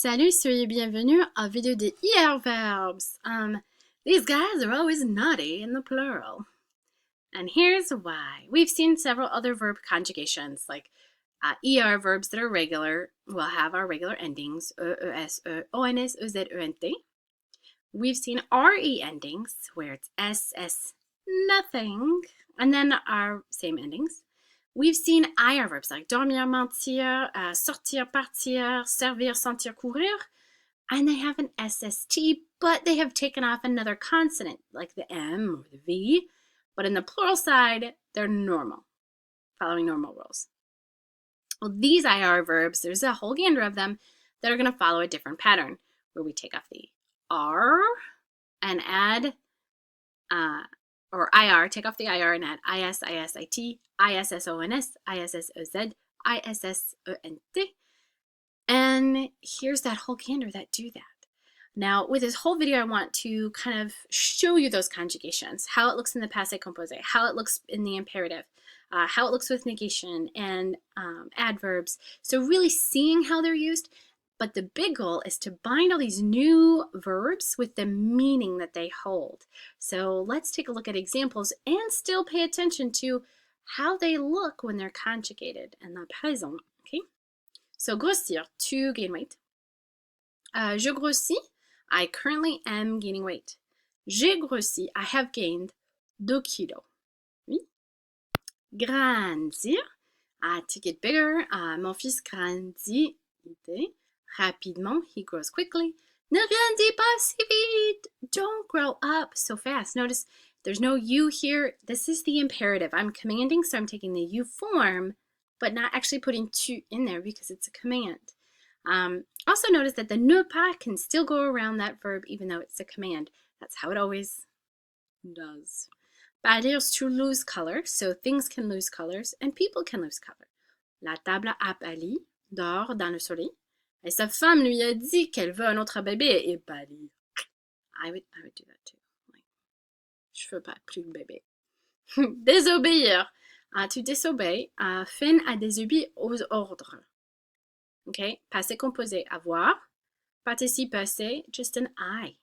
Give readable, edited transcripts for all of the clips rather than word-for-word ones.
Salut, soyez bienvenus à vidéo des ER verbs. These guys are always naughty in the plural. And here's why. We've seen several other verb conjugations, like ER verbs that are regular will have our regular endings, ES, ONS, EZ, ENT. We've seen RE endings, where it's SS, nothing, and then our same endings. We've seen IR verbs like dormir, mentir, sortir, partir, servir, sentir, courir, and they have an SST, but they have taken off another consonant like the M or the V. But in the plural side, they're normal, following normal rules. Well, these IR verbs, there's a whole gander of them that are going to follow a different pattern, where we take off the R and add or IR, take off the IR and add IS, ISIT, ISSONS, ISSOZ, ISSENT. And here's that whole gander that do that. Now, with this whole video, I want to kind of show you those conjugations, how it looks in the passé composé, how it looks in the imperative, how it looks with negation and adverbs. So really seeing how they're used. But the big goal is to bind all these new verbs with the meaning that they hold. So let's take a look at examples and still pay attention to how they look when they're conjugated in the présent. Okay? So grossir, to gain weight. Je grossis, I currently am gaining weight. J'ai grossi, I have gained 2 kilos. Oui. Grandir, to get bigger. Mon fils grandit rapidement, he grows quickly. Ne grandis pas si vite. Don't grow up so fast. Notice there's no you here. This is the imperative. I'm commanding, so I'm taking the you form, but not actually putting tu in there because it's a command. Also notice that the ne pas can still go around that verb even though it's a command. That's how it always does. Pâlir is to lose color, so things can lose colors and people can lose color. La table a pâli, dort dans le soleil. Et sa femme lui a dit qu'elle veut un autre bébé et pâlir. I would do that too. Like, je veux pas plus de bébé. Désobéir. To disobey. Fin à désobéir aux ordres. Okay, passé composé, avoir. Participe passé, just an I.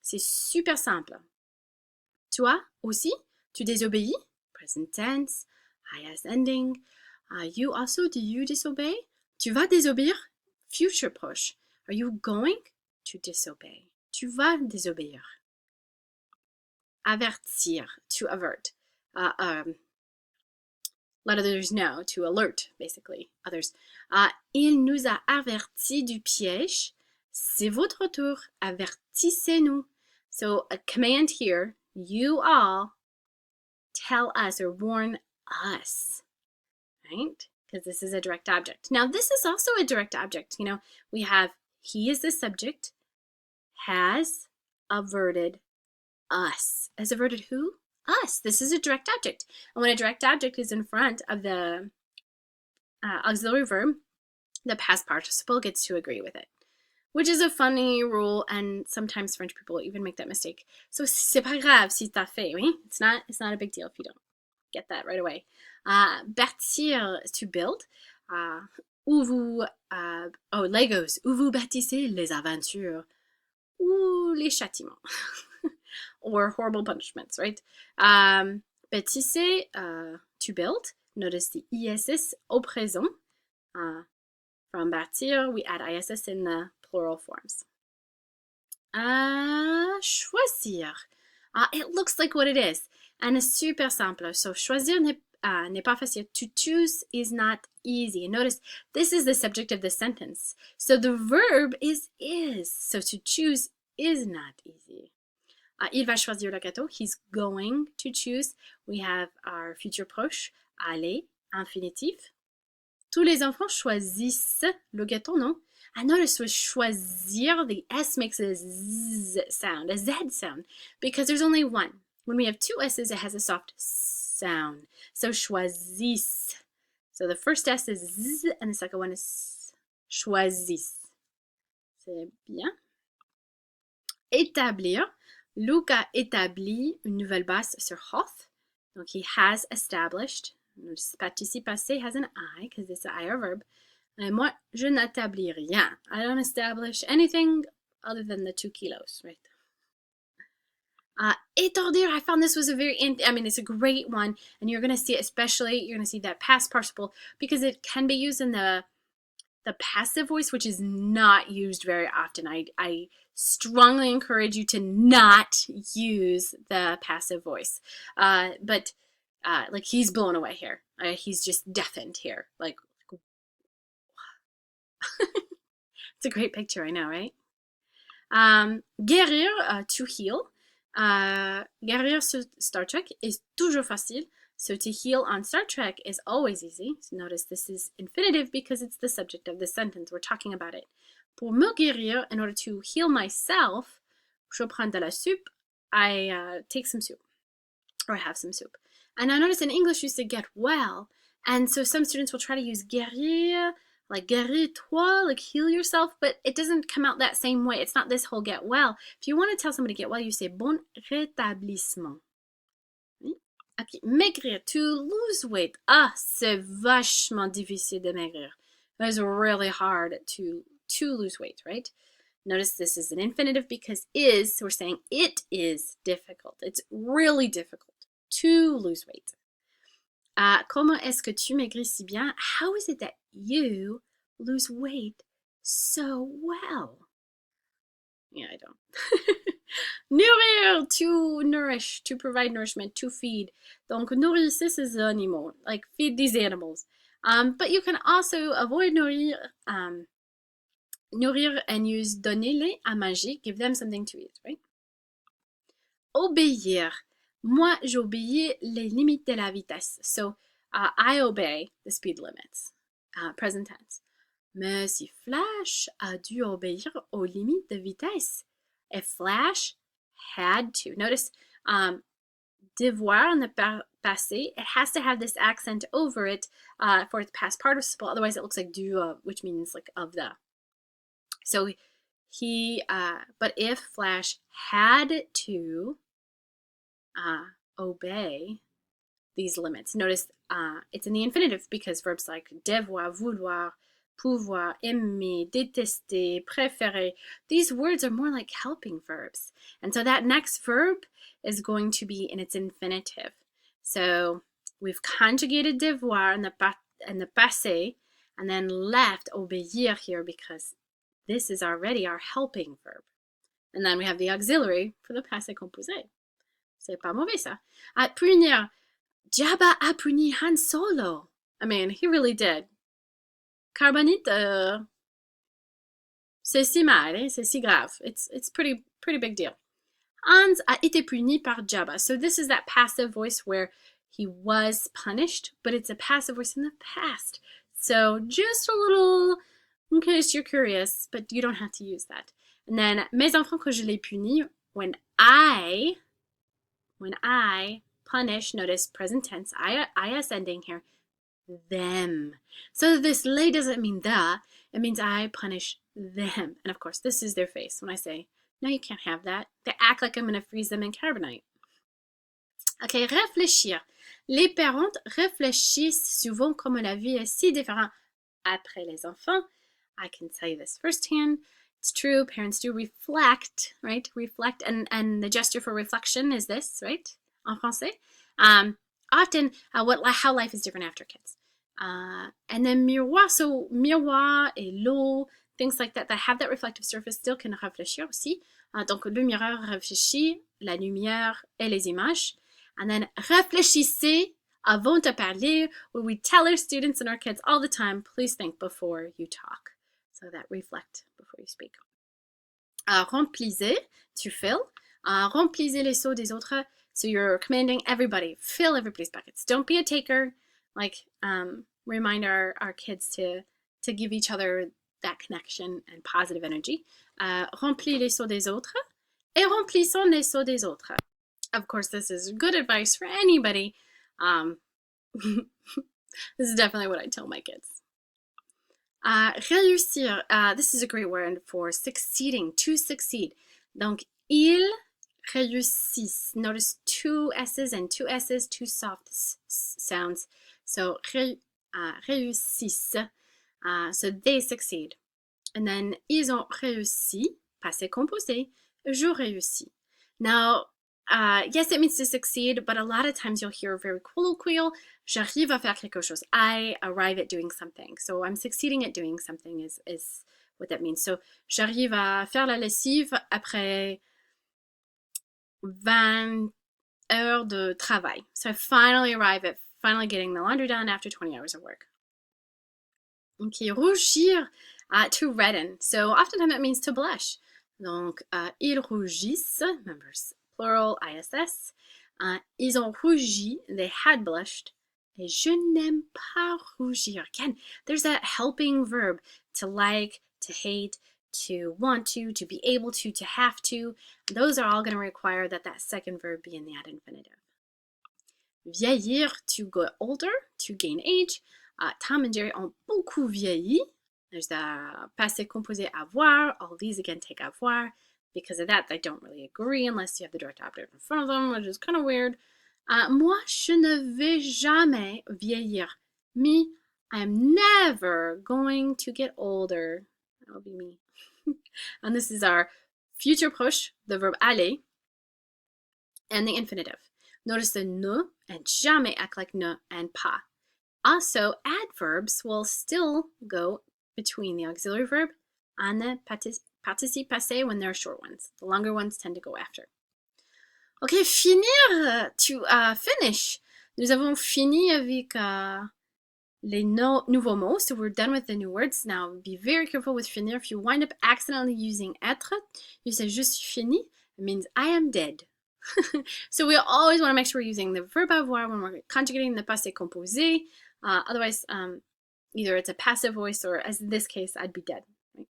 C'est super simple. Toi aussi, tu désobéis. Present tense. IS ending. You also, do you disobey? Tu vas désobéir. Future push. Are you going to disobey? Tu vas désobéir. Avertir, to avert. Let others know, to alert, basically, others. Il nous a avertis du piège. C'est votre tour. Avertissez-nous. So a command here, you all tell us or warn us, right? Because this is a direct object. Now, this is also a direct object. You know, we have he is the subject, has averted us. Has averted who? Us. This is a direct object. And when a direct object is in front of the auxiliary verb, the past participle gets to agree with it, which is a funny rule, and sometimes French people even make that mistake. So, c'est pas grave si t'as fait, oui? It's not a big deal if you don't get that right away. Bâtir, to build. Où vous, Legos, où vous bâtissez les aventures ou les châtiments. Or horrible punishments, right? Bâtisser, to build. Notice the ISS au présent. From bâtir, we add ISS in the plural forms. Choisir. It looks like what it is. And it's super simple. So, choisir n'est pas facile. To choose is not easy. And notice, this is the subject of the sentence. So, the verb is. So, to choose is not easy. Il va choisir le gâteau. He's going to choose. We have our future proche. Aller, infinitif. Tous les enfants choisissent le gâteau, non? And notice with choisir, the S makes a Z sound, a Z sound, because there's only one. When we have two S's, it has a soft sound. So choisissent. So the first S is Z, and the second one is choisissent. C'est bien. Établir. Luc a établi une nouvelle base sur Hoth. Donc he has established. Notice participe passé has an I because it's an IR verb. Et moi, je n'établis rien. I don't establish anything other than the 2 kilos, right? Étourdir, I found this was it's a great one, and you're going to see it, especially, you're going to see that past participle, because it can be used in the passive voice, which is not used very often. I strongly encourage you to not use the passive voice. But like, he's blown away here. He's just deafened here. Like, it's a great picture, I know, right? Guérir, to heal. Guérir sur Star Trek is toujours facile. So to heal on Star Trek is always easy. So notice this is infinitive because it's the subject of the sentence. We're talking about it. Pour me guérir, in order to heal myself, je prends de la soupe. I take some soup, or have some soup. And I notice in English you say get well. And so some students will try to use guérir, like guéris-toi, like heal yourself, but it doesn't come out that same way. It's not this whole get well. If you want to tell somebody to get well, you say bon rétablissement. Okay, maigrir, to lose weight. C'est vachement difficile de maigrir. It's really hard to lose weight, right? Notice this is an infinitive because is, so we're saying it is difficult. It's really difficult to lose weight. Comment est-ce que tu maigris si bien? How is it that you lose weight so well? Yeah, I don't. Nourrir, to nourish, to provide nourishment, to feed. Donc, nourrissez ces animaux, like feed these animals. But you can also avoid nourrir, nourrir and use donner-les à manger, give them something to eat, right? Obéir. Moi, j'obéis les limites de la vitesse. So, I obey the speed limits. Present tense. Mais si Flash a dû obéir aux limites de vitesse. If Flash had to. Notice, devoir in the passé, it has to have this accent over it for its past participle. Otherwise, it looks like du, which means like of the. So but if Flash had to obey these limits, notice it's in the infinitive because verbs like devoir, vouloir, pouvoir, aimer, détester, préférer, these words are more like helping verbs. And so that next verb is going to be in its infinitive. So we've conjugated devoir in the passé and then left obéir here because this is already our helping verb. And then we have the auxiliary for the passé composé. C'est pas mauvais ça. Punir. Jabba a puni Han Solo. I mean, he really did. Carbonite, c'est si mal, c'est si grave. It's pretty big deal. Hans a été puni par Jabba. So this is that passive voice where he was punished, but it's a passive voice in the past. So just a little, in case you're curious, but you don't have to use that. And then, mes enfants que je les punis, when I punish, notice present tense, IS ending here, them. So this les doesn't mean the, it means I punish them. And of course, this is their face when I say, no, you can't have that. They act like I'm going to freeze them in carbonite. Okay, réfléchir. Les parents réfléchissent souvent comme la vie est si différente après les enfants. I can tell you this firsthand. It's true, parents do reflect, right? Reflect, and the gesture for reflection is this, right? En français. Often, how life is different after kids. And then miroir, so miroir et l'eau, things like that have that reflective surface still can réfléchir aussi. Donc, le miroir réfléchit, la lumière et les images. And then, réfléchissez avant de parler, where we tell our students and our kids all the time, please think before you talk. So that reflect before you speak. Remplissez, to fill. Remplissez les seaux des autres. So you're commanding everybody, fill everybody's buckets. Don't be a taker. Like, remind our kids to give each other that connection and positive energy. Remplis les seaux des autres. Et remplissons les seaux des autres. Of course, this is good advice for anybody. This is definitely what I tell my kids. Réussir. This is a great word for succeeding, to succeed. Donc, ils réussissent. Notice two S's and two S's, two soft sounds. So, réussissent. So they succeed. And then, ils ont réussi, passé composé, je réussis. Now, yes, it means to succeed, but a lot of times you'll hear very colloquial, j'arrive à faire quelque chose. I arrive at doing something. So I'm succeeding at doing something is what that means. So, j'arrive à faire la lessive après 20 heures de travail. So I finally arrive at finally getting the laundry done after 20 hours of work. Okay, rougir, to redden. So oftentimes that means to blush. Donc, ils rougissent, remember, plural, ISS. Ils ont rougi, they had blushed. Et je n'aime pas rougir. Again, there's that helping verb, to like, to hate, to want to be able to have to. Those are all going to require that second verb be in the ad infinitive. Vieillir, to go older, to gain age. Tom and Jerry ont beaucoup vieilli. There's the passé composé avoir. All these again take avoir. Because of that, they don't really agree unless you have the direct operative in front of them, which is kind of weird. Moi, je ne vais jamais vieillir. Me, I am never going to get older. That'll be me. And this is our future proche, the verb aller, and the infinitive. Notice the ne and jamais act like ne and pas. Also, adverbs will still go between the auxiliary verb and the participe passé when they're short ones. The longer ones tend to go after. Okay, finir, to finish. Nous avons fini avec les nouveaux mots, so we're done with the new words. Now, be very careful with finir. If you wind up accidentally using être, you say je suis fini, it means I am dead. So we always want to make sure we're using the verb avoir when we're conjugating the passé composé. Otherwise, either it's a passive voice or, as in this case, I'd be dead. Right?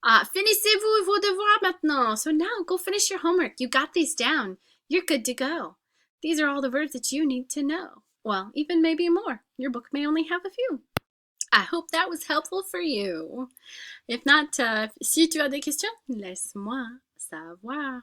Finissez-vous vos devoirs maintenant. So now go finish your homework. You got these down. You're good to go. These are all the verbs that you need to know. Well, even maybe more. Your book may only have a few. I hope that was helpful for you. If not, si tu as des questions, laisse-moi savoir.